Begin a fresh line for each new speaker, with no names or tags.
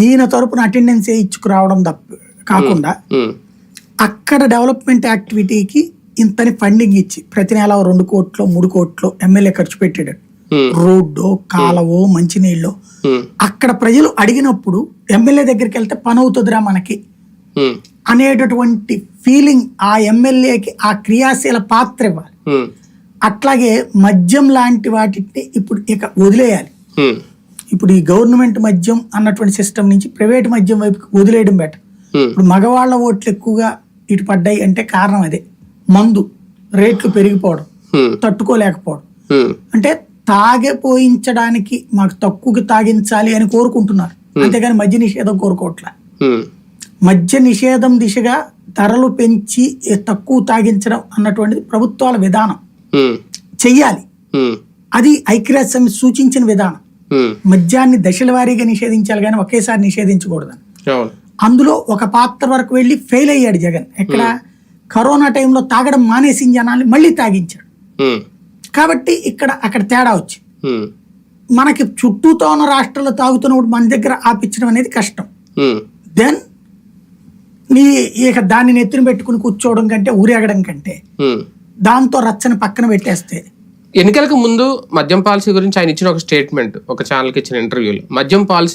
ఈయన తరపున అటెండెన్స్ ఇచ్చుకురావడం కాకుండా అక్కడ డెవలప్మెంట్ యాక్టివిటీకి ఇంతని ఫండింగ్ ఇచ్చి ప్రతి నెల 2 కోట్లు 3 కోట్లు ఎమ్మెల్యే ఖర్చు పెట్టాడు. రోడ్డు, కాలవో, మంచినీళ్ళు. అక్కడ ప్రజలు అడిగినప్పుడు ఎమ్మెల్యే దగ్గరికి వెళ్తే పని అవుతుందిరా మనకి అనేటటువంటి ఫీలింగ్ ఆ ఎమ్మెల్యేకి ఆ క్రియాశీల పాత్ర ఇవ్వాలి. అట్లాగే మద్యం లాంటి వాటిని ఇప్పుడు ఇక వదిలేయాలి. ఇప్పుడు ఈ గవర్నమెంట్ మద్యం అన్నటువంటి సిస్టమ్ నుంచి ప్రైవేట్ మద్యం వైపుకి వదిలేయడం బెటర్. ఇప్పుడు మగవాళ్ళ ఓట్లు ఎక్కువగా ఇటు పడ్డాయి అంటే కారణం అదే, మందు రేట్లు పెరిగిపోవడం, తట్టుకోలేకపోవడం. అంటే తాగిపోయించడానికి మాకు తక్కువకి తాగించాలి అని కోరుకుంటున్నారు, అంతేగాని మద్య నిషేధం కోరుకోవట్లే. మద్య నిషేధం దిశగా ధరలు పెంచి తక్కువ తాగించడం అన్నటువంటిది ప్రభుత్వాల విధానం, చెయ్యాలి. అది ఐక్యరాజ్య సమితి సూచించిన విధానం. మద్యాన్ని దశల వారీగా నిషేధించాలి కానీ ఒకేసారి నిషేధించకూడదని. అందులో ఒక పాత్ర వరకు వెళ్ళి ఫెయిల్ అయ్యాడు జగన్. ఎక్కడ కరోనా టైంలో తాగడం మానేసిన జనాల్ని మళ్ళీ తాగించాడు. కాబట్టి అక్కడ తేడా వచ్చి మనకి చుట్టూతో ఉన్న రాష్ట్రాల్లో తాగుతున్నప్పుడు మన దగ్గర ఆపించడం అనేది కష్టం. దెన్ ఇక దాన్ని నెత్తిన పెట్టుకుని కూర్చోవడం కంటే, ఊరేగడం కంటే దాంతో రచ్చని పక్కన పెట్టేస్తే.
ఎన్నికలకు ముందు మద్యం పాలసీ గురించి ఆయన ఇచ్చిన ఒక స్టేట్మెంట్, ఒక ఛానల్కి ఇచ్చిన ఇంటర్వ్యూలో, మద్యం పాలసీ